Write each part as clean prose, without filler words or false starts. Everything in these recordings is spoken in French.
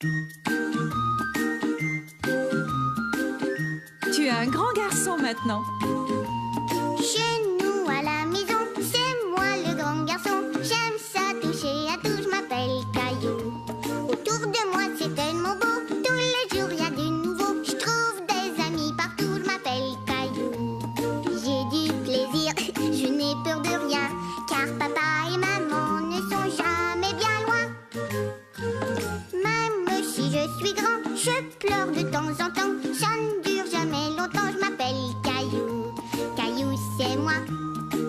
Tu es un grand garçon maintenant. Chez nous à la maison, c'est moi le grand garçon. J'aime ça toucher à tout, je m'appelle Caillou. Autour de moi c'est tellement beau, tous les jours y a du nouveau. Je trouve des amis partout, je m'appelle Caillou. J'ai du plaisir, je n'ai peur de rien, car papa et maman ne sont jamais bien loin. Même si je suis grand, je pleure de temps en temps. Ça ne dure jamais longtemps, je m'appelle Caillou. Caillou, c'est moi.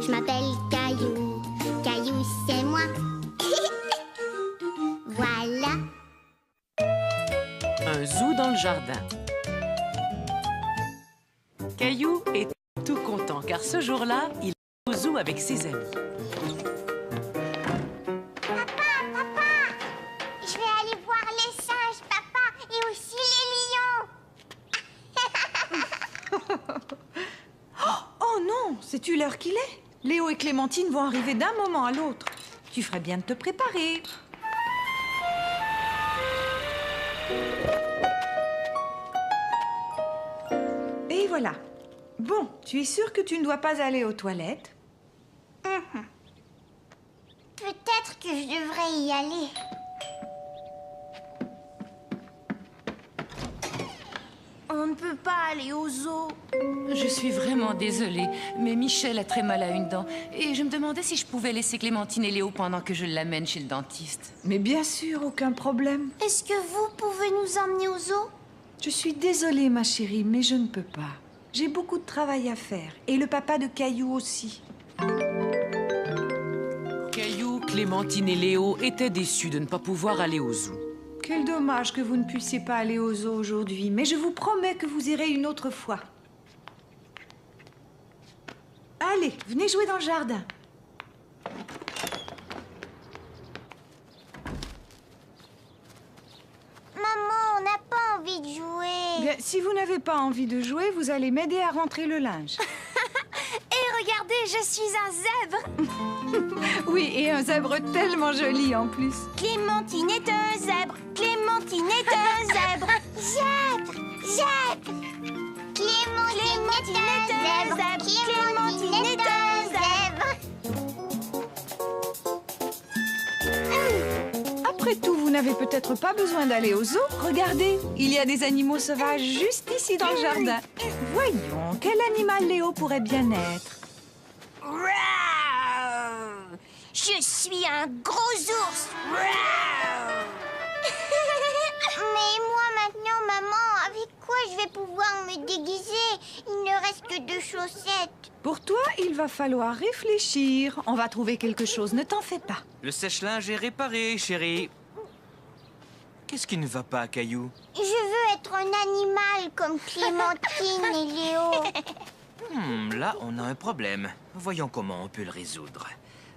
Je m'appelle Caillou. Caillou, c'est moi. Voilà. Un zoo dans le jardin. Caillou est tout content car ce jour-là, il est au zoo avec ses amis. Papa, je vais aller voir les singes, papa, et aussi les lions. Oh non, sais-tu l'heure qu'il est? Léo et Clémentine vont arriver d'un moment à l'autre. Tu ferais bien de te préparer. Et voilà. Bon, tu es sûre que tu ne dois pas aller aux toilettes? Peut-être que je devrais y aller. On ne peut pas aller au zoo. Je suis vraiment désolée, mais Michel a très mal à une dent. Et je me demandais si je pouvais laisser Clémentine et Léo pendant que je l'amène chez le dentiste. Mais bien sûr, aucun problème. Est-ce que vous pouvez nous emmener au zoo? Je suis désolée, ma chérie, mais je ne peux pas. J'ai beaucoup de travail à faire. Et le papa de Caillou aussi. Caillou, Clémentine et Léo étaient déçus de ne pas pouvoir aller au zoo. Quel dommage que vous ne puissiez pas aller au zoo aujourd'hui, mais je vous promets que vous irez une autre fois. Allez, venez jouer dans le jardin. Maman, on n'a pas envie de jouer. Bien, si vous n'avez pas envie de jouer, vous allez m'aider à rentrer le linge. Et regardez, je suis un zèbre. Oui, et un zèbre tellement joli en plus. Clémentine est un zèbre. Clémentine est un zèbre. Zèbre, zèbre. Clémentine est un zèbre. Clémentine est un zèbre. Après tout, vous n'avez peut-être pas besoin d'aller au zoo. Regardez, il y a des animaux sauvages juste ici dans le jardin. Voyons, quel animal Léo pourrait bien être? Je suis un gros ours. Mais moi maintenant, maman, avec quoi je vais pouvoir me déguiser? Il ne reste que 2 chaussettes. Pour toi, il va falloir réfléchir. On va trouver quelque chose, ne t'en fais pas. Le sèche-linge est réparé, chérie. Qu'est-ce qui ne va pas, Caillou? Je veux être un animal comme Clémentine et Léo. Là, on a un problème. Voyons comment on peut le résoudre.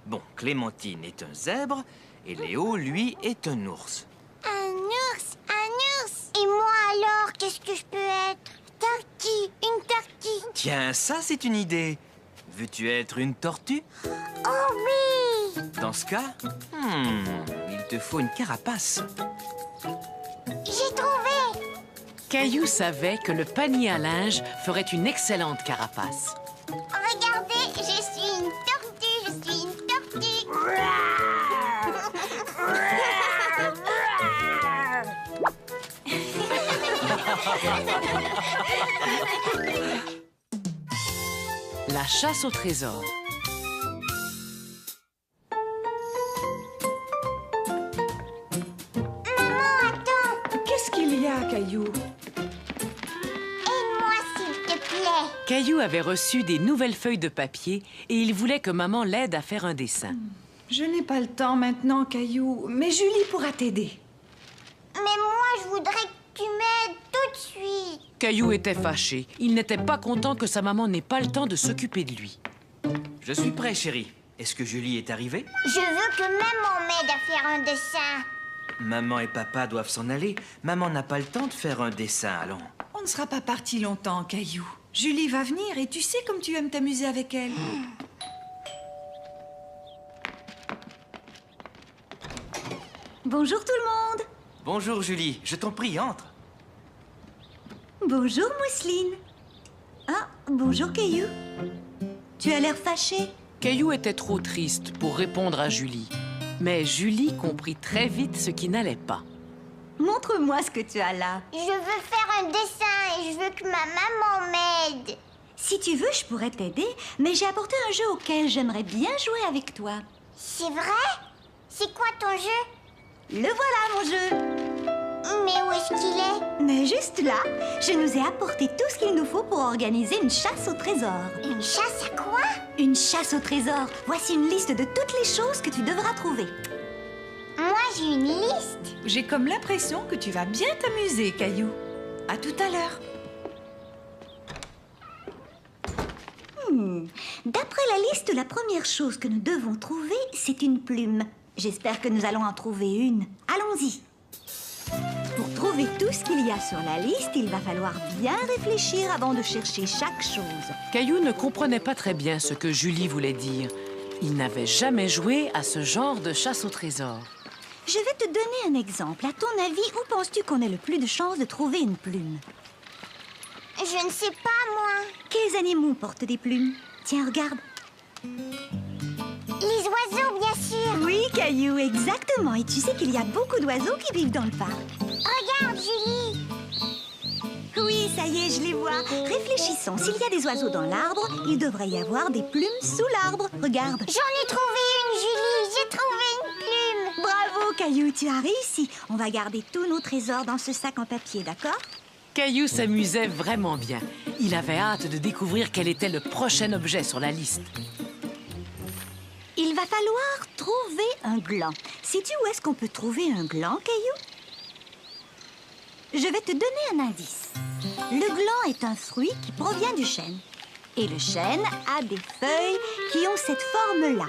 Bon, Clémentine est un zèbre et Léo, lui, est un ours. Un ours, un ours. Et moi alors, qu'est-ce que je peux être? Tortue, une tortue. Tiens, ça, c'est une idée. Veux-tu être une tortue? Oh oui. Dans ce cas, il te faut une carapace. J'ai trouvé. Caillou savait que le panier à linge ferait une excellente carapace. Regardez, je suis une tortue, je suis une tortue. La chasse au trésor. Qu'est-ce qu'il y a, Caillou? Aide-moi s'il te plaît. Caillou avait reçu des nouvelles feuilles de papier et il voulait que maman l'aide à faire un dessin. Je n'ai pas le temps maintenant, Caillou, mais Julie pourra t'aider. Mais moi, je voudrais que tu m'aides tout de suite. Caillou était fâché. Il n'était pas content que sa maman n'ait pas le temps de s'occuper de lui. Je suis prêt, chérie. Est-ce que Julie est arrivée? Je veux que maman m'aide à faire un dessin. Maman et papa doivent s'en aller. Maman n'a pas le temps de faire un dessin, allons. On ne sera pas parti longtemps, Caillou. Julie va venir et tu sais comme tu aimes t'amuser avec elle. Bonjour tout le monde. Bonjour, Julie. Je t'en prie, entre. Bonjour, Mousseline. Ah, bonjour, Caillou. Tu as l'air fâché. Caillou était trop triste pour répondre à Julie. Mais Julie comprit très vite ce qui n'allait pas. Montre-moi ce que tu as là. Je veux faire un dessin et je veux que ma maman m'aide. Si tu veux, je pourrais t'aider, mais j'ai apporté un jeu auquel j'aimerais bien jouer avec toi. C'est vrai? C'est quoi ton jeu? Le voilà, mon jeu. Mais où est-ce qu'il est? Mais juste là, je nous ai apporté tout ce qu'il nous faut pour organiser une chasse au trésor. Une chasse à quoi? Une chasse au trésor. Voici une liste de toutes les choses que tu devras trouver. Moi, j'ai une liste. J'ai comme l'impression que tu vas bien t'amuser, Caillou. À tout à l'heure. D'après la liste, la première chose que nous devons trouver, c'est une plume. J'espère que nous allons en trouver une. Allons-y. Pour trouver tout ce qu'il y a sur la liste, il va falloir bien réfléchir avant de chercher chaque chose. Caillou ne comprenait pas très bien ce que Julie voulait dire. Il n'avait jamais joué à ce genre de chasse au trésor. Je vais te donner un exemple. À ton avis, où penses-tu qu'on ait le plus de chances de trouver une plume? Je ne sais pas, moi. Quels animaux portent des plumes? Tiens, regarde. Les oiseaux, bien sûr. Oui, Caillou, exactement. Et tu sais qu'il y a beaucoup d'oiseaux qui vivent dans le parc. Regarde, Julie. Oui, ça y est, je les vois. Réfléchissons. S'il y a des oiseaux dans l'arbre, il devrait y avoir des plumes sous l'arbre. Regarde. J'en ai trouvé une, Julie. J'ai trouvé une plume. Bravo, Caillou, tu as réussi. On va garder tous nos trésors dans ce sac en papier, d'accord? Caillou s'amusait vraiment bien. Il avait hâte de découvrir quel était le prochain objet sur la liste. Il va falloir trouver un gland. Sais-tu où est-ce qu'on peut trouver un gland, Caillou? Je vais te donner un indice. Le gland est un fruit qui provient du chêne. Et le chêne a des feuilles qui ont cette forme-là.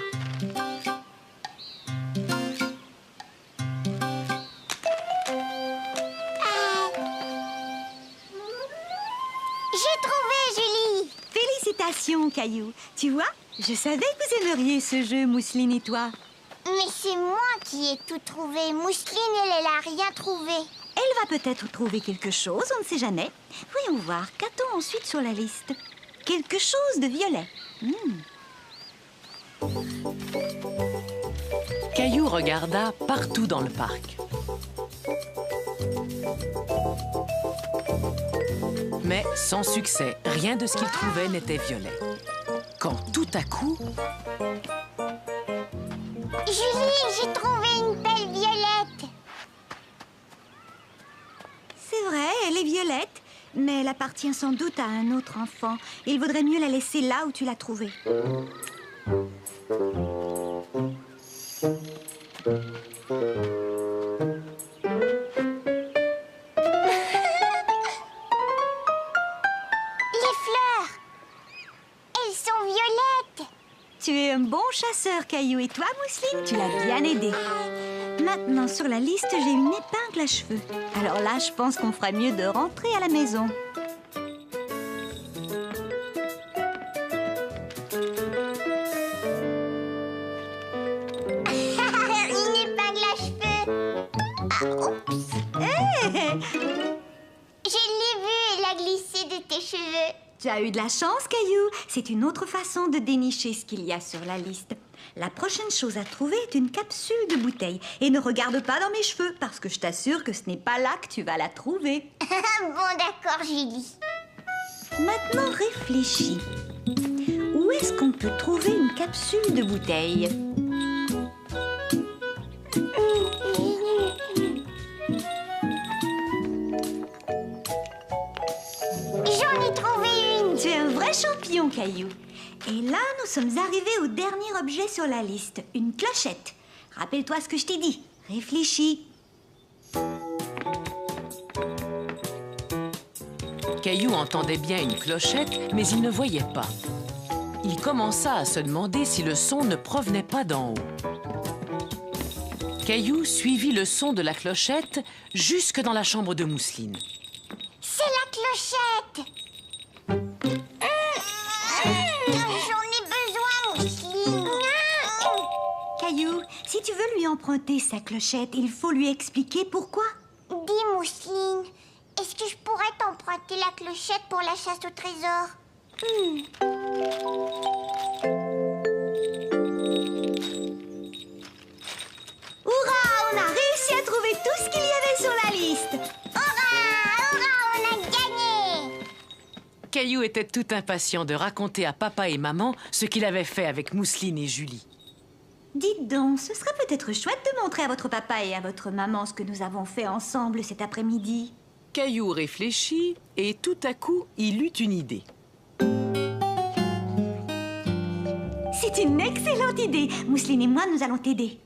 J'ai trouvé, Julie. Félicitations, Caillou. Tu vois, je savais que vous aimeriez ce jeu, Mousseline et toi. Mais c'est moi qui ai tout trouvé. Mousseline, elle a rien trouvé. Elle va peut-être trouver quelque chose, on ne sait jamais. Voyons voir, qu'a-t-on ensuite sur la liste? Quelque chose de violet. Caillou regarda partout dans le parc. Mais sans succès, rien de ce qu'il trouvait n'était violet. Quand tout à coup, Julie, j'ai trouvé une pelle violette. C'est vrai, elle est violette, mais elle appartient sans doute à un autre enfant. Il vaudrait mieux la laisser là où tu l'as trouvée. Les fleurs, elles sont violettes. Tu es un bon chasseur, Caillou. Et toi, Mousseline, tu l'as bien aidé. Maintenant, sur la liste, j'ai une épingle à cheveux. Alors là, je pense qu'on ferait mieux de rentrer à la maison. Une épingle à cheveux. Ah, oups. Je l'ai vue, elle a glissé de tes cheveux. Tu as eu de la chance, Caillou. C'est une autre façon de dénicher ce qu'il y a sur la liste. La prochaine chose à trouver est une capsule de bouteille. Et ne regarde pas dans mes cheveux, parce que je t'assure que ce n'est pas là que tu vas la trouver. Bon, d'accord, Julie. Maintenant, réfléchis. Où est-ce qu'on peut trouver une capsule de bouteille? J'en ai trouvé une. Tu es un vrai champion, Caillou. Et là, nous sommes arrivés au dernier objet sur la liste, une clochette. Rappelle-toi ce que je t'ai dit. Réfléchis. Caillou entendait bien une clochette, mais il ne voyait pas. Il commença à se demander si le son ne provenait pas d'en haut. Caillou suivit le son de la clochette jusque dans la chambre de Mousseline. C'est la clochette. J'en ai besoin, Mousseline. Caillou, si tu veux lui emprunter sa clochette, il faut lui expliquer pourquoi. Mousseline. Est-ce que je pourrais t'emprunter la clochette pour la chasse au trésor? Hurrah! On a réussi à trouver tout ce qu'il y avait sur la liste. Hurrah! Hurrah! On a gagné! Caillou était tout impatient de raconter à papa et maman ce qu'il avait fait avec Mousseline et Julie. Dites donc, ce serait peut-être chouette de montrer à votre papa et à votre maman ce que nous avons fait ensemble cet après-midi. Caillou réfléchit et tout à coup, il eut une idée. C'est une excellente idée. Mousseline et moi, nous allons t'aider.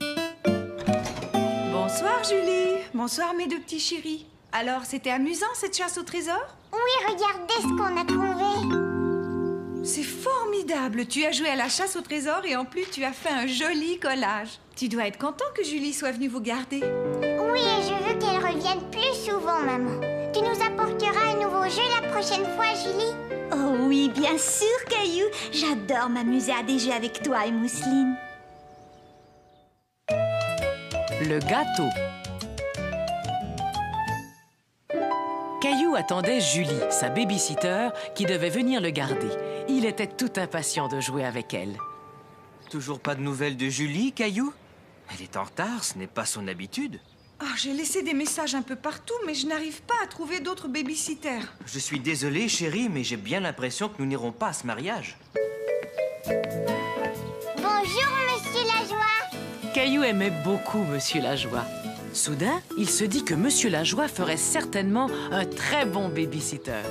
Bonsoir, Julie. Bonsoir, mes deux petits chéris. Alors, c'était amusant, cette chasse au trésor? Oui, regardez ce qu'on a trouvé. C'est formidable. Tu as joué à la chasse au trésor et en plus, tu as fait un joli collage. Tu dois être content que Julie soit venue vous garder. Oui, et je veux qu'elle revienne plus souvent, maman. Tu nous apporteras un nouveau jeu la prochaine fois, Julie? Oh oui, bien sûr, Caillou. J'adore m'amuser à des jeux avec toi et Mousseline. Le gâteau. Caillou attendait Julie, sa baby-sitter, qui devait venir le garder. Il était tout impatient de jouer avec elle. Toujours pas de nouvelles de Julie, Caillou? Elle est en retard, ce n'est pas son habitude. Oh, j'ai laissé des messages un peu partout, mais je n'arrive pas à trouver d'autres baby-sitters. Je suis désolé, chérie, mais j'ai bien l'impression que nous n'irons pas à ce mariage. Bonjour, Monsieur Lajoie. Caillou aimait beaucoup Monsieur Lajoie. Soudain, il se dit que Monsieur Lajoie ferait certainement un très bon baby-sitter.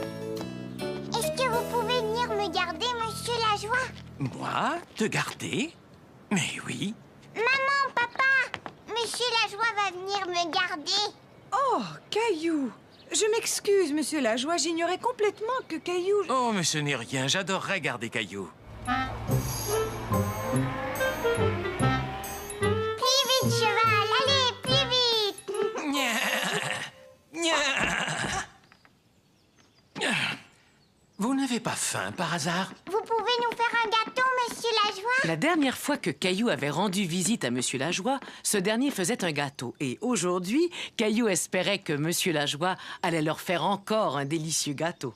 Est-ce que vous pouvez venir me garder, Monsieur Lajoie? Moi? Te garder? Mais oui. Maman, papa, Monsieur Lajoie va venir me garder. Oh, Caillou. Je m'excuse, Monsieur Lajoie. J'ignorais complètement que Caillou... Oh, mais ce n'est rien. J'adorerais garder Caillou. Plus vite, cheval, allez, plus vite. Vous n'avez pas faim, par hasard? Vous pouvez nous faire un gâteau, Monsieur Lajoie? La dernière fois que Caillou avait rendu visite à Monsieur Lajoie, ce dernier faisait un gâteau. Et aujourd'hui, Caillou espérait que Monsieur Lajoie allait leur faire encore un délicieux gâteau.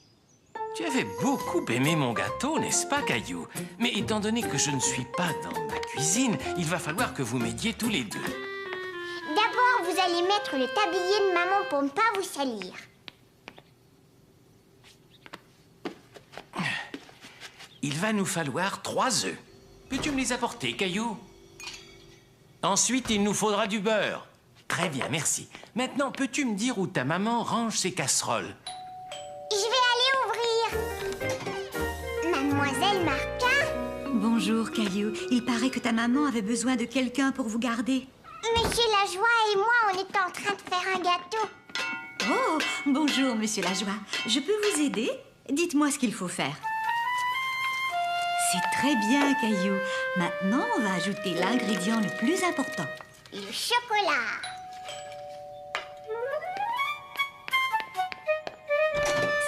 Tu avais beaucoup aimé mon gâteau, n'est-ce pas, Caillou? Mais étant donné que je ne suis pas dans ma cuisine, il va falloir que vous m'aidiez tous les deux. D'abord, vous allez mettre le tablier de maman pour ne pas vous salir. Il va nous falloir 3 œufs. Peux-tu me les apporter, Caillou? Ensuite, il nous faudra du beurre. Très bien, merci. Maintenant, peux-tu me dire où ta maman range ses casseroles? Je vais aller ouvrir. Mademoiselle Martin? Bonjour, Caillou. Il paraît que ta maman avait besoin de quelqu'un pour vous garder. Monsieur Lajoie et moi, on est en train de faire un gâteau. Oh, bonjour, Monsieur Lajoie. Je peux vous aider? Dites-moi ce qu'il faut faire. C'est très bien, Caillou. Maintenant, on va ajouter l'ingrédient le plus important. Le chocolat.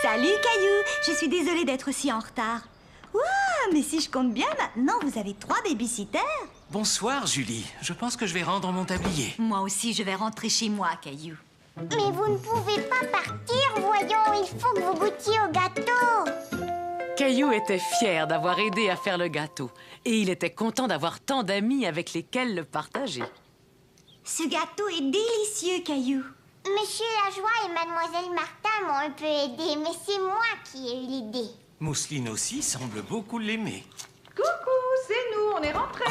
Salut, Caillou. Je suis désolée d'être si en retard. Ouah, mais si je compte bien, maintenant, vous avez 3 baby-sitters. Bonsoir, Julie. Je pense que je vais rendre mon tablier. Moi aussi, je vais rentrer chez moi, Caillou. Mais vous ne pouvez pas partir, voyons. Il faut que vous goûtiez au gâteau. Caillou était fier d'avoir aidé à faire le gâteau. Et il était content d'avoir tant d'amis avec lesquels le partager. Ce gâteau est délicieux, Caillou. Monsieur Lajoie et Mademoiselle Martin m'ont un peu aidé, mais c'est moi qui ai eu l'idée. Mousseline aussi semble beaucoup l'aimer. Coucou, c'est nous, on est rentrés.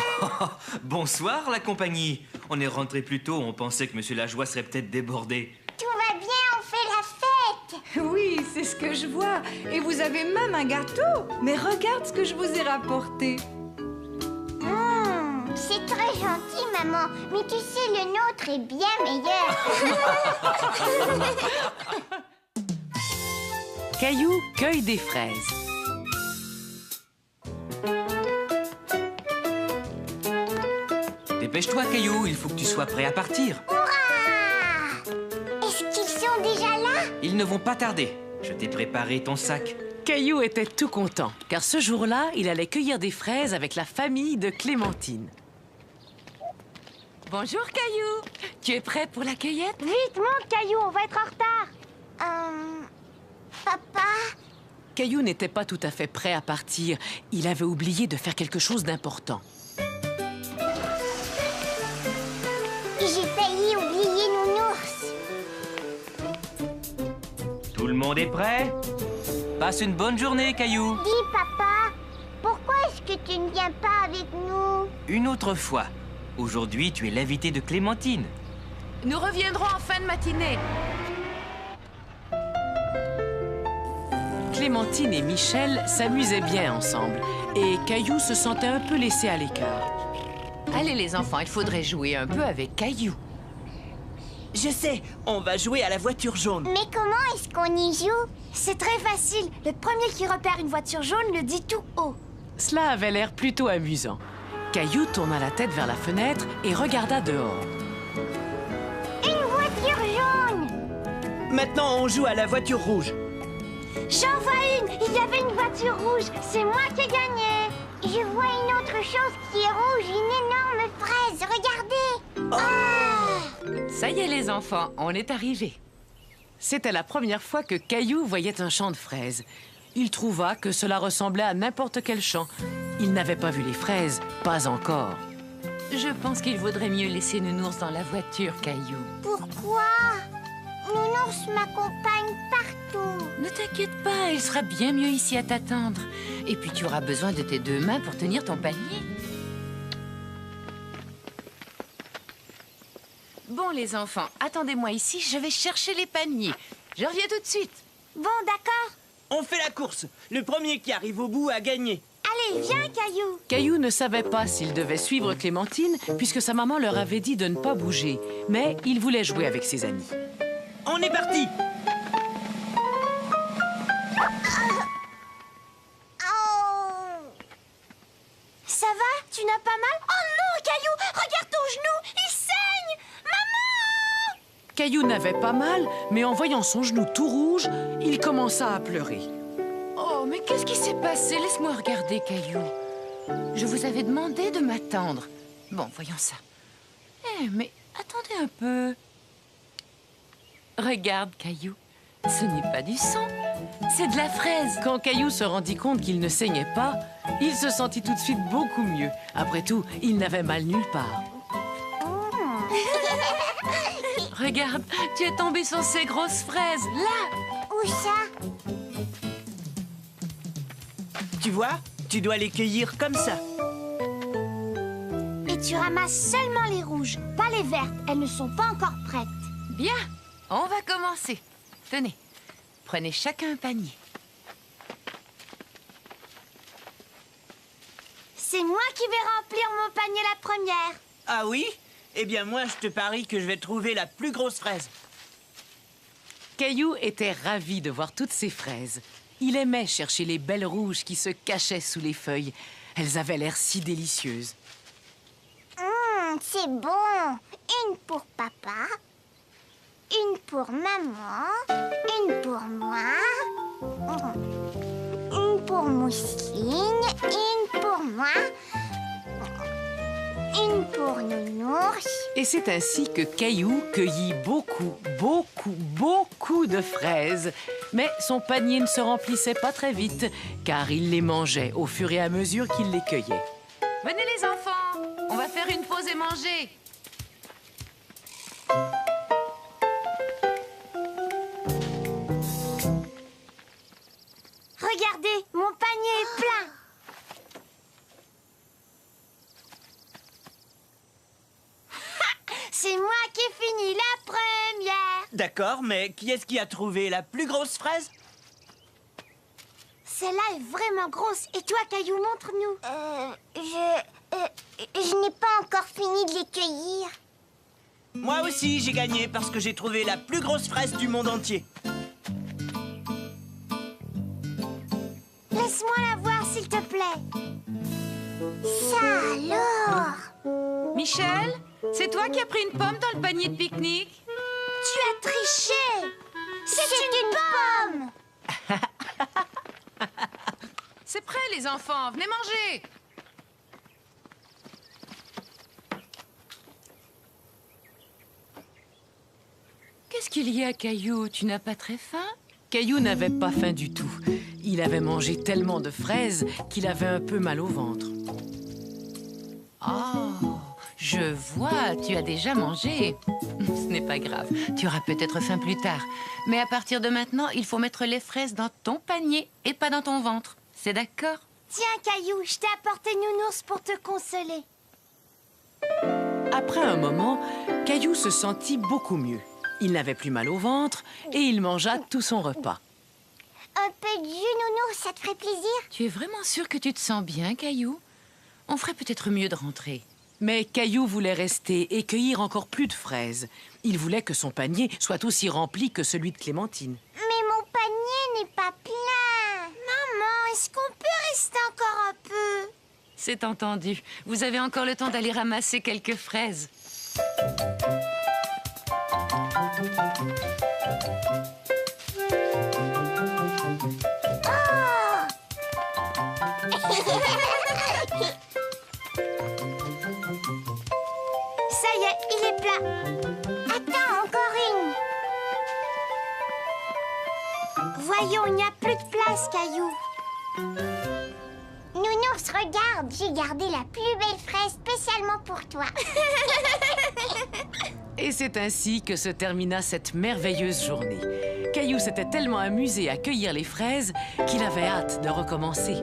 Bonsoir, la compagnie. On est rentré plus tôt, on pensait que Monsieur Lajoie serait peut-être débordé. Tout va bien, on fait la fête. Oui, c'est ce que je vois. Et vous avez même un gâteau. Mais regarde ce que je vous ai rapporté. C'est très gentil, maman. Mais tu sais, le nôtre est bien meilleur. Caillou cueille des fraises. Dépêche-toi, Caillou, il faut que tu sois prêt à partir. Hurrah! Est-ce qu'ils sont déjà là? Ils ne vont pas tarder. Je t'ai préparé ton sac. Caillou était tout content, car ce jour-là, il allait cueillir des fraises avec la famille de Clémentine. Bonjour, Caillou. Tu es prêt pour la cueillette? Vite, monte, Caillou, on va être en retard. Papa? Caillou n'était pas tout à fait prêt à partir. Il avait oublié de faire quelque chose d'important. J'ai failli oublier Nounours. Tout le monde est prêt? Passe une bonne journée, Caillou. Dis, papa, pourquoi est-ce que tu ne viens pas avec nous? Une autre fois. Aujourd'hui, tu es l'invité de Clémentine. Nous reviendrons en fin de matinée. Clémentine et Michel s'amusaient bien ensemble et Caillou se sentait un peu laissé à l'écart. Allez les enfants, il faudrait jouer un peu avec Caillou. Je sais, on va jouer à la voiture jaune. Mais comment est-ce qu'on y joue? C'est très facile. Le premier qui repère une voiture jaune le dit tout haut. Cela avait l'air plutôt amusant. Caillou tourna la tête vers la fenêtre et regarda dehors. Une voiture jaune! Maintenant, on joue à la voiture rouge. J'en vois une! Il y avait une voiture rouge! C'est moi qui ai gagné! Je vois une autre chose qui est rouge, une énorme fraise! Regardez! Ça y est les enfants, on est arrivés. C'était la première fois que Caillou voyait un champ de fraises. Il trouva que cela ressemblait à n'importe quel champ. Il n'avait pas vu les fraises, pas encore. Je pense qu'il vaudrait mieux laisser Nounours dans la voiture, Caillou. Pourquoi? Nounours m'accompagne partout! Ne t'inquiète pas, il sera bien mieux ici à t'attendre. Et puis tu auras besoin de tes deux mains pour tenir ton panier. Bon les enfants, attendez-moi ici, je vais chercher les paniers. Je reviens tout de suite. Bon, d'accord. On fait la course. Le premier qui arrive au bout a gagné. Allez, viens, Caillou. Caillou ne savait pas s'il devait suivre Clémentine puisque sa maman leur avait dit de ne pas bouger. Mais il voulait jouer avec ses amis. On est parti. Ça va? Tu n'as pas mal? Oh non, Caillou! Regarde ton genou! Il saigne! Maman! Caillou n'avait pas mal, mais en voyant son genou tout rouge, il commença à pleurer. Oh, mais qu'est-ce qui s'est passé? Laisse-moi regarder, Caillou. Je vous avais demandé de m'attendre. Bon, voyons ça. Eh, mais attendez un peu. Regarde, Caillou. Ce n'est pas du sang, c'est de la fraise. Quand Caillou se rendit compte qu'il ne saignait pas, il se sentit tout de suite beaucoup mieux. Après tout, il n'avait mal nulle part. Regarde, tu es tombé sur ces grosses fraises, là. Où ça? Tu vois, tu dois les cueillir comme ça. Et tu ramasses seulement les rouges, pas les vertes. Elles ne sont pas encore prêtes. Bien, on va commencer. Tenez, prenez chacun un panier. C'est moi qui vais remplir mon panier la première. Ah oui? Eh bien, moi, je te parie que je vais trouver la plus grosse fraise. Caillou était ravi de voir toutes ces fraises. Il aimait chercher les belles rouges qui se cachaient sous les feuilles. Elles avaient l'air si délicieuses. C'est bon! Une pour papa, une pour maman, une pour moi, une pour Mousseline, une pour moi, une pour Nounours. Et c'est ainsi que Caillou cueillit beaucoup de fraises. Mais son panier ne se remplissait pas très vite, car il les mangeait au fur et à mesure qu'il les cueillait. Venez les enfants, on va faire une pause et manger. Regardez, mon panier est plein. C'est moi qui ai fini la première. D'accord, mais qui est-ce qui a trouvé la plus grosse fraise? Celle-là est vraiment grosse. Et toi, Caillou, montre-nous. Je n'ai pas encore fini de les cueillir. Moi aussi, j'ai gagné parce que j'ai trouvé la plus grosse fraise du monde entier. Laisse-moi la voir, s'il te plaît. Ça alors! Michel, c'est toi qui as pris une pomme dans le panier de pique-nique? Tu as triché. C'est une pomme. C'est prêt les enfants, venez manger. Qu'est-ce qu'il y a, Caillou? Tu n'as pas très faim? Caillou n'avait pas faim du tout. Il avait mangé tellement de fraises qu'il avait un peu mal au ventre. Oh, je vois, tu as déjà mangé. Ce n'est pas grave, tu auras peut-être faim plus tard. Mais à partir de maintenant, il faut mettre les fraises dans ton panier et pas dans ton ventre. C'est d'accord? Tiens, Caillou, je t'ai apporté Nounours pour te consoler. Après un moment, Caillou se sentit beaucoup mieux. Il n'avait plus mal au ventre et il mangea tout son repas. Un peu de jus, Nounours, ça te ferait plaisir? Tu es vraiment sûr que tu te sens bien, Caillou? On ferait peut-être mieux de rentrer. Mais Caillou voulait rester et cueillir encore plus de fraises. Il voulait que son panier soit aussi rempli que celui de Clémentine. Mais mon panier n'est pas plein. Maman, est-ce qu'on peut rester encore un peu? C'est entendu. Vous avez encore le temps d'aller ramasser quelques fraises. Ça y est, il est plat. Attends, encore une. Voyons, il n'y a plus de place, Caillou. Nounours, regarde, j'ai gardé la plus belle fraise spécialement pour toi. Et c'est ainsi que se termina cette merveilleuse journée. Caillou s'était tellement amusé à cueillir les fraises qu'il avait hâte de recommencer.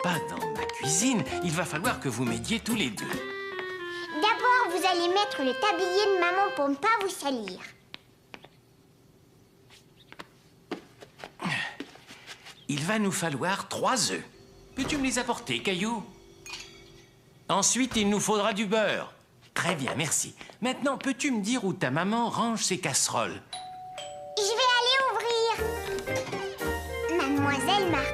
Pas dans ma cuisine. Il va falloir que vous m'aidiez tous les deux. D'abord, vous allez mettre le tablier de maman pour ne pas vous salir. Il va nous falloir 3 œufs. Peux-tu me les apporter, Caillou? Ensuite, il nous faudra du beurre. Très bien, merci. Maintenant, peux-tu me dire où ta maman range ses casseroles? Je vais aller ouvrir. Mademoiselle Martin?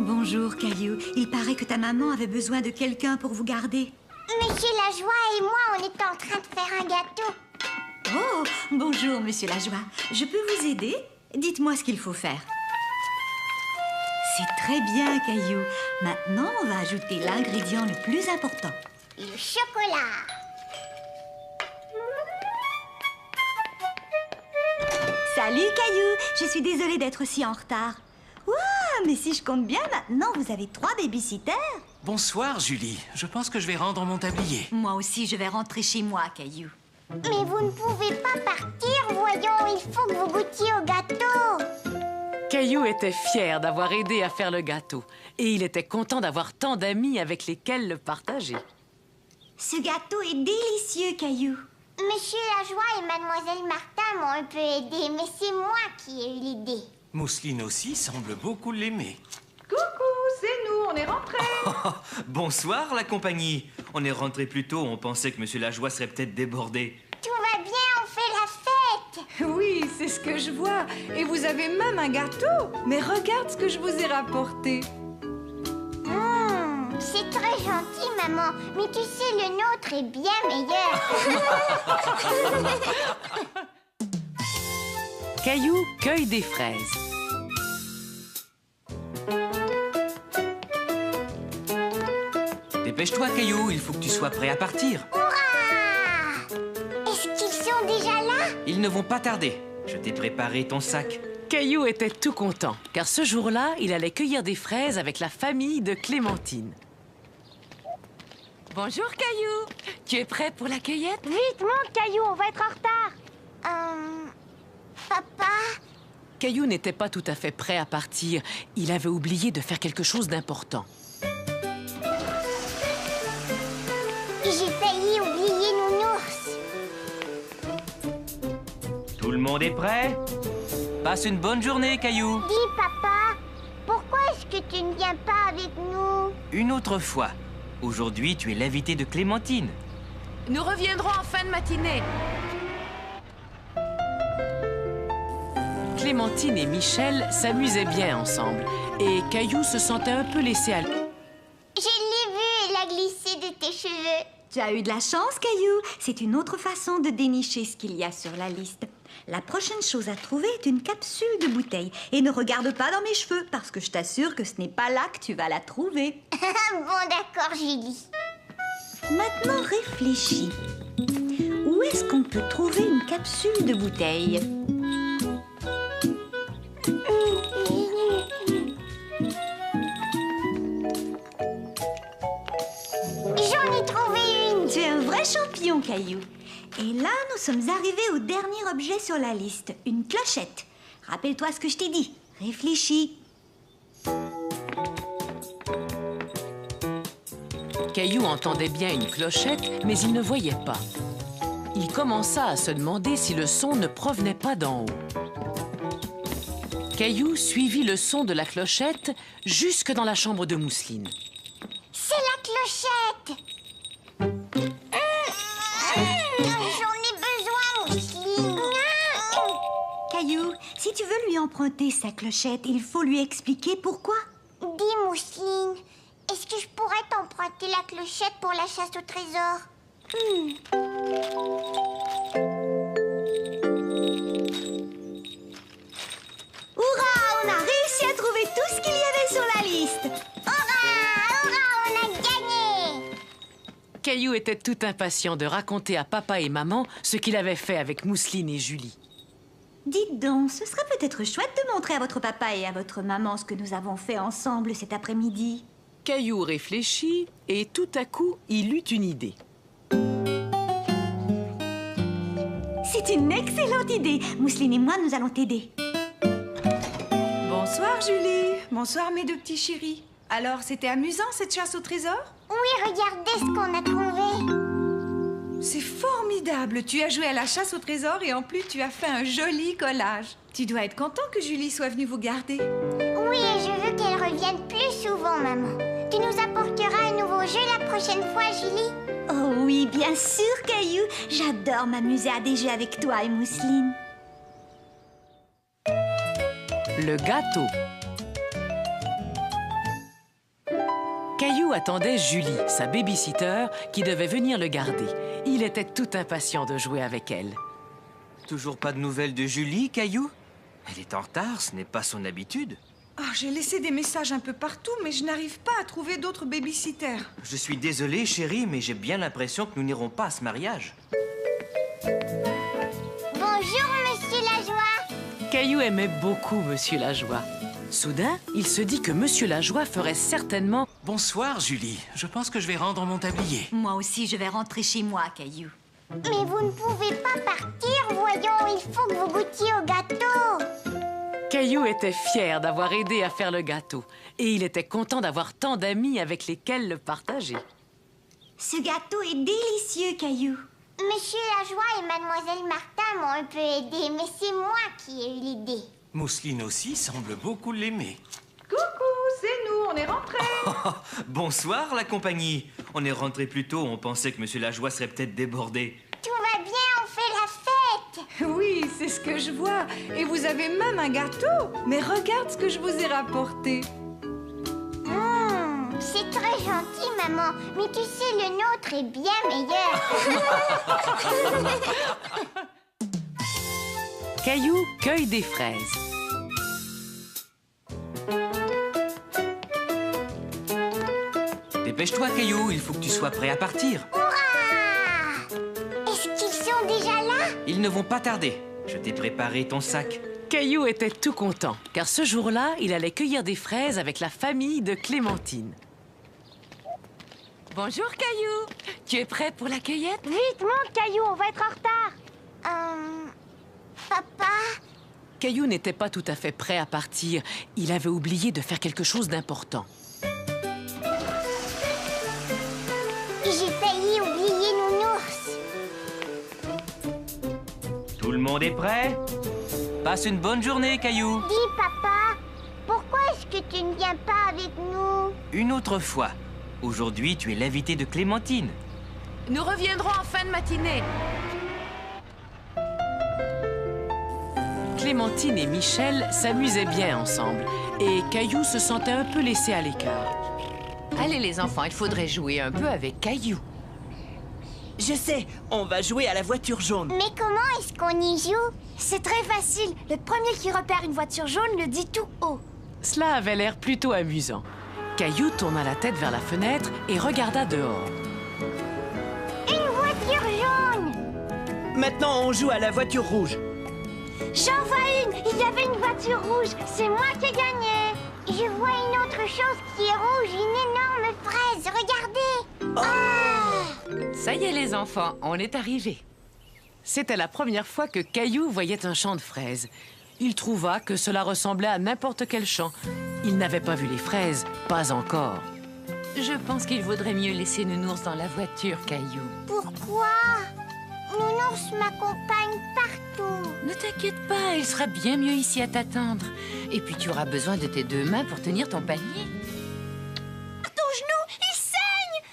Bonjour, Caillou. Il paraît que ta maman avait besoin de quelqu'un pour vous garder. Monsieur Lajoie et moi, on est en train de faire un gâteau. Oh, bonjour, Monsieur Lajoie. Je peux vous aider? Dites-moi ce qu'il faut faire. C'est très bien, Caillou. Maintenant, on va ajouter l'ingrédient le plus important. Le chocolat. Salut, Caillou. Je suis désolée d'être si en retard. Ouah, mais si je compte bien, maintenant, vous avez 3 babysitters. Bonsoir, Julie. Je pense que je vais rendre mon tablier. Moi aussi, je vais rentrer chez moi, Caillou. Mais vous ne pouvez pas partir, voyons. Il faut que vous goûtiez au gâteau. Caillou était fier d'avoir aidé à faire le gâteau. Et il était content d'avoir tant d'amis avec lesquels le partager. Ce gâteau est délicieux, Caillou. Monsieur Lajoie et Mademoiselle Martin m'ont un peu aidé, mais c'est moi qui ai eu l'idée. Mousseline aussi semble beaucoup l'aimer. Coucou, c'est nous, on est rentrés. Bonsoir, la compagnie. On est rentré plus tôt, on pensait que Monsieur Lajoie serait peut-être débordé. Tout va bien, on fait la fête. Oui, c'est ce que je vois. Et vous avez même un gâteau. Mais regarde ce que je vous ai rapporté. C'est très gentil, maman. Mais tu sais, le nôtre est bien meilleur. Caillou cueille des fraises. Dépêche-toi, Caillou, il faut que tu sois prêt à partir. Hurrah! Est-ce qu'ils sont déjà là? Ils ne vont pas tarder. Je t'ai préparé ton sac. Caillou était tout content, car ce jour-là, il allait cueillir des fraises avec la famille de Clémentine. Bonjour, Caillou. Tu es prêt pour la cueillette? Vite, monte, Caillou, on va être en retard. Papa, Caillou n'était pas tout à fait prêt à partir. Il avait oublié de faire quelque chose d'important. j'ai failli oublier Nounours. Tout le monde est prêt? Passe une bonne journée, Caillou. Dis, papa, pourquoi est-ce que tu ne viens pas avec nous? Une autre fois. Aujourd'hui, tu es l'invité de Clémentine. Nous reviendrons en fin de matinée. Clémentine et Michel s'amusaient bien ensemble. Et Caillou se sentait un peu laissé à... Je l'ai vu, elle a glissé de tes cheveux. Tu as eu de la chance, Caillou. C'est une autre façon de dénicher ce qu'il y a sur la liste. La prochaine chose à trouver est une capsule de bouteille. Et ne regarde pas dans mes cheveux, parce que je t'assure que ce n'est pas là que tu vas la trouver. Bon, d'accord, Julie. Maintenant, réfléchis. Où est-ce qu'on peut trouver une capsule de bouteille? J'en ai trouvé une. Tu es un vrai champion, Caillou. Et là, nous sommes arrivés au dernier objet sur la liste, une clochette. Rappelle-toi ce que je t'ai dit. Réfléchis. Caillou entendait bien une clochette, mais il ne voyait pas. Il commença à se demander si le son ne provenait pas d'en haut. Caillou suivit le son de la clochette jusque dans la chambre de mousseline. C'est la clochette. J'en ai besoin, Mousseline. Caillou, si tu veux lui emprunter sa clochette, il faut lui expliquer pourquoi. Dis, Mousseline, est-ce que je pourrais t'emprunter la clochette pour la chasse au trésor? Hurrah, on a réussi à trouver tout ce qu'il y avait sur la liste. Hurrah, on a gagné. Caillou était tout impatient de raconter à papa et maman ce qu'il avait fait avec Mousseline et Julie. Dites donc, ce serait peut-être chouette de montrer à votre papa et à votre maman ce que nous avons fait ensemble cet après-midi. Caillou réfléchit et tout à coup, il eut une idée. C'est une excellente idée. Mousseline et moi, nous allons t'aider. Bonsoir, Julie. Bonsoir, mes deux petits chéris. Alors, c'était amusant, cette chasse au trésor? Oui, regardez ce qu'on a trouvé. C'est formidable. Tu as joué à la chasse au trésor et en plus, tu as fait un joli collage. Tu dois être content que Julie soit venue vous garder. Oui, et je veux qu'elle revienne plus souvent, maman. Tu nous apporteras un nouveau jeu la prochaine fois, Julie? Oh oui, bien sûr, Caillou. J'adore m'amuser à des jeux avec toi et Mousseline. Le gâteau. Caillou attendait Julie, sa baby-sitter, qui devait venir le garder. Il était tout impatient de jouer avec elle. Toujours pas de nouvelles de Julie, Caillou? Elle est en retard, ce n'est pas son habitude. Oh, j'ai laissé des messages un peu partout, mais je n'arrive pas à trouver d'autres baby-sitters. Je suis désolé, chérie, mais j'ai bien l'impression que nous n'irons pas à ce mariage. Bonjour, Monsieur Lajoie. Caillou aimait beaucoup Monsieur Lajoie. Soudain, il se dit que Monsieur Lajoie ferait certainement... Bonsoir, Julie. Je pense que je vais rendre mon tablier. Moi aussi, je vais rentrer chez moi, Caillou. Mais vous ne pouvez pas partir, voyons. Il faut que vous goûtiez au gâteau. Caillou était fier d'avoir aidé à faire le gâteau. Et il était content d'avoir tant d'amis avec lesquels le partager. Ce gâteau est délicieux, Caillou. Monsieur Lajoie et Mademoiselle Martin m'ont un peu aidé, mais c'est moi qui ai eu l'idée. Mousseline aussi semble beaucoup l'aimer. Coucou, c'est nous, on est rentrés. Bonsoir, la compagnie. On est rentré plus tôt, on pensait que Monsieur Lajoie serait peut-être débordé. Tout va bien, on fait la fête. Oui, c'est ce que je vois. Et vous avez même un gâteau. Mais regarde ce que je vous ai rapporté. C'est très gentil, maman. Mais tu sais, le nôtre est bien meilleur. Caillou cueille des fraises. Dépêche-toi, Caillou, il faut que tu sois prêt à partir. Hurrah! Est-ce qu'ils sont déjà là? Ils ne vont pas tarder. Je t'ai préparé ton sac. Caillou était tout content, car ce jour-là, il allait cueillir des fraises avec la famille de Clémentine. Bonjour, Caillou. Tu es prêt pour la cueillette? Vite, monte, Caillou, on va être en retard. Papa, Caillou n'était pas tout à fait prêt à partir. Il avait oublié de faire quelque chose d'important. j'ai failli oublier Nounours. Tout le monde est prêt? Passe une bonne journée, Caillou. Dis, papa, pourquoi est-ce que tu ne viens pas avec nous? Une autre fois. Aujourd'hui, tu es l'invité de Clémentine. Nous reviendrons en fin de matinée. Clémentine et Michel s'amusaient bien ensemble et Caillou se sentait un peu laissé à l'écart. Allez, les enfants, il faudrait jouer un peu avec Caillou. Je sais, on va jouer à la voiture jaune. Mais comment est-ce qu'on y joue? C'est très facile. Le premier qui repère une voiture jaune le dit tout haut. Cela avait l'air plutôt amusant. Caillou tourna la tête vers la fenêtre et regarda dehors. Une voiture jaune! Maintenant, on joue à la voiture rouge. J'en vois une. Il y avait une voiture rouge. C'est moi qui ai gagné. Je vois une autre chose qui est rouge, une énorme fraise. Regardez! Ça y est, les enfants, on est arrivés. C'était la première fois que Caillou voyait un champ de fraises. Il trouva que cela ressemblait à n'importe quel champ. Il n'avait pas vu les fraises, pas encore. Je pense qu'il vaudrait mieux laisser Nounours dans la voiture, Caillou. Pourquoi? Nounours m'accompagne partout. Ne t'inquiète pas, il sera bien mieux ici à t'attendre. Et puis tu auras besoin de tes deux mains pour tenir ton panier. Ton genou, il saigne.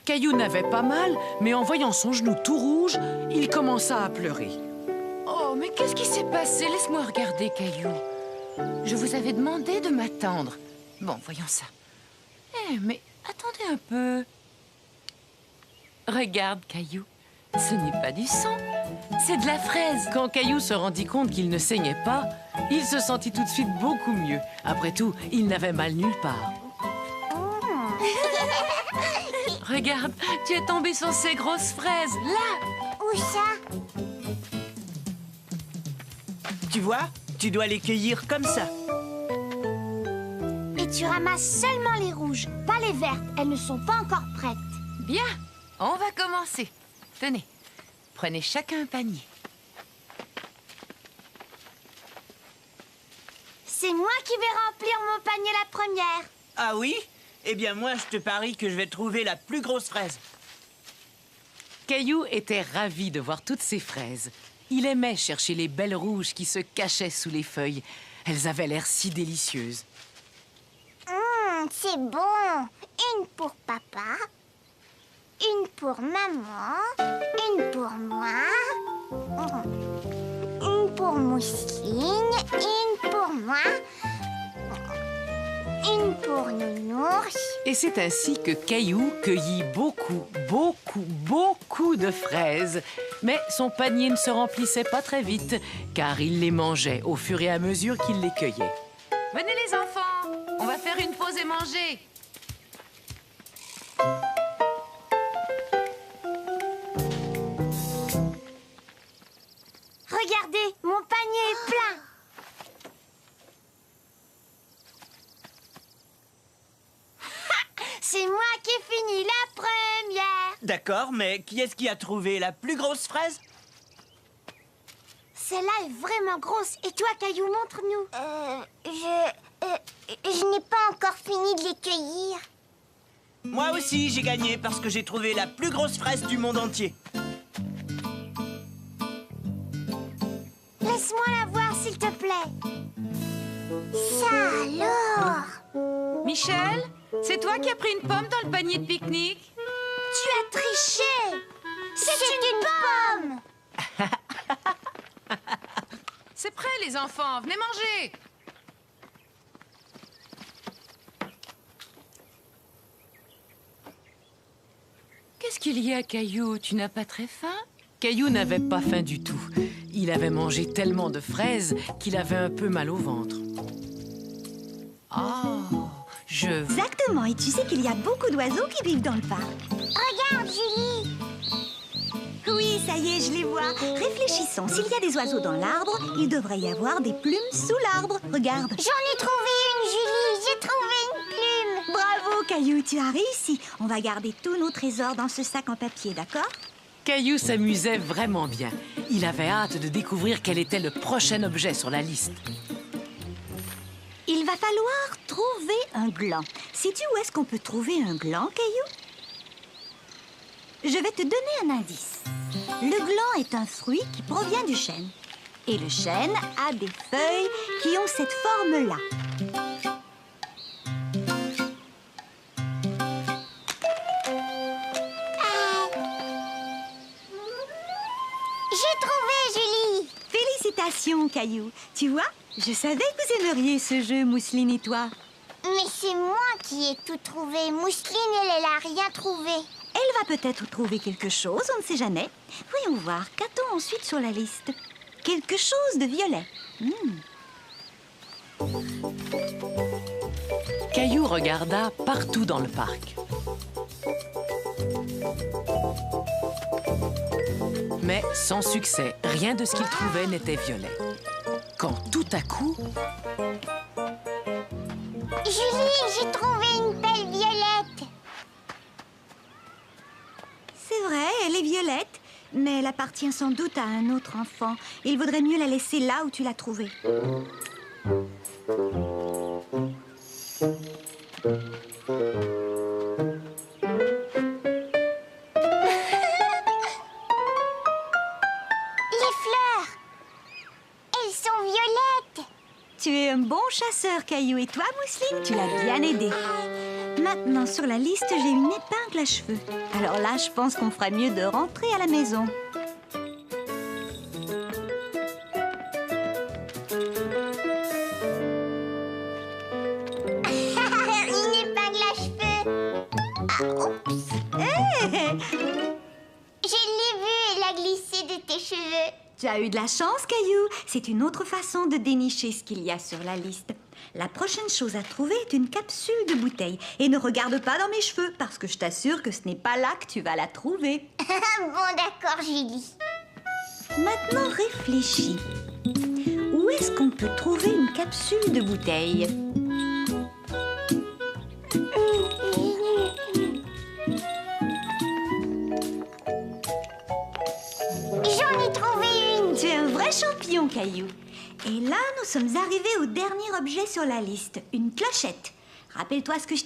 Caillou n'avait pas mal, mais en voyant son genou tout rouge, il commença à pleurer. Oh, mais qu'est-ce qui s'est passé? Laisse-moi regarder, Caillou. Je vous avais demandé de m'attendre. Bon, voyons ça. Eh, mais attendez un peu. Regarde, Caillou. Ce n'est pas du sang, c'est de la fraise. Quand Caillou se rendit compte qu'il ne saignait pas, il se sentit tout de suite beaucoup mieux. Après tout, il n'avait mal nulle part. Regarde, tu es tombé sur ces grosses fraises, là. Où ça? Tu vois, tu dois les cueillir comme ça. Et tu ramasses seulement les rouges, pas les vertes. Elles ne sont pas encore prêtes. Bien, on va commencer. Tenez, prenez chacun un panier. C'est moi qui vais remplir mon panier la première. Ah oui? Eh bien, moi, je te parie que je vais trouver la plus grosse fraise. Caillou était ravi de voir toutes ces fraises. Il aimait chercher les belles rouges qui se cachaient sous les feuilles. Elles avaient l'air si délicieuses. C'est bon. Une pour papa, une pour maman, une pour moi, une pour Mousseline, une pour moi, une pour Nounours. Et c'est ainsi que Caillou cueillit beaucoup de fraises. Mais son panier ne se remplissait pas très vite, car il les mangeait au fur et à mesure qu'il les cueillait. Venez les enfants, on va faire une pause et manger. Regardez, mon panier est plein. C'est moi qui ai fini la première. D'accord, mais qui est-ce qui a trouvé la plus grosse fraise? Celle-là est vraiment grosse. Et toi, Caillou, montre-nous. Je n'ai pas encore fini de les cueillir. Moi aussi, j'ai gagné parce que j'ai trouvé la plus grosse fraise du monde entier. Laisse-moi la voir, s'il te plaît. Ça alors? Michel, c'est toi qui as pris une pomme dans le panier de pique-nique? Tu as triché. C'est une pomme. C'est prêt, les enfants, venez manger. Qu'est-ce qu'il y a, Caillou? Tu n'as pas très faim? Caillou n'avait pas faim du tout. Il avait mangé tellement de fraises qu'il avait un peu mal au ventre. Oh, je... Exactement, et tu sais qu'il y a beaucoup d'oiseaux qui vivent dans le parc. Regarde, Julie. Oui, ça y est, je les vois. Réfléchissons, s'il y a des oiseaux dans l'arbre, il devrait y avoir des plumes sous l'arbre. Regarde. J'en ai trouvé une, Julie. J'ai trouvé une plume. Bravo, Caillou, tu as réussi. On va garder tous nos trésors dans ce sac en papier, d'accord? Caillou s'amusait vraiment bien. Il avait hâte de découvrir quel était le prochain objet sur la liste. Il va falloir trouver un gland. Sais-tu où est-ce qu'on peut trouver un gland, Caillou? Je vais te donner un indice. Le gland est un fruit qui provient du chêne. Et le chêne a des feuilles qui ont cette forme-là. J'ai trouvé, Julie. Félicitations, Caillou. Tu vois, je savais que vous aimeriez ce jeu, Mousseline et toi. Mais c'est moi qui ai tout trouvé. Mousseline, elle a rien trouvé. Elle va peut-être trouver quelque chose, on ne sait jamais. Voyons voir, qu'a-t-on ensuite sur la liste? Quelque chose de violet. Caillou regarda partout dans le parc. Mais sans succès, rien de ce qu'il trouvait n'était violet. Quand tout à coup... Julie, j'ai trouvé une pelle violette. C'est vrai, elle est violette, mais elle appartient sans doute à un autre enfant. Il vaudrait mieux la laisser là où tu l'as trouvée. Tu es un bon chasseur, Caillou. Et toi, Mousseline, tu l'as bien aidé. Maintenant, sur la liste, j'ai une épingle à cheveux. Alors là, je pense qu'on ferait mieux de rentrer à la maison. Une épingle à cheveux. Ah, oups. Hey! Je l'ai vue, elle a glissé de tes cheveux. Tu as eu de la chance, Caillou. C'est une autre façon de dénicher ce qu'il y a sur la liste. La prochaine chose à trouver est une capsule de bouteille. Et ne regarde pas dans mes cheveux, parce que je t'assure que ce n'est pas là que tu vas la trouver. Bon, d'accord, Julie. Maintenant, réfléchis. Où est-ce qu'on peut trouver une capsule de bouteille? J'en ai trouvé une. Tu es un vrai champion, Caillou. Et là, nous sommes arrivés au dernier objet sur la liste, une clochette. Rappelle-toi ce que je t'ai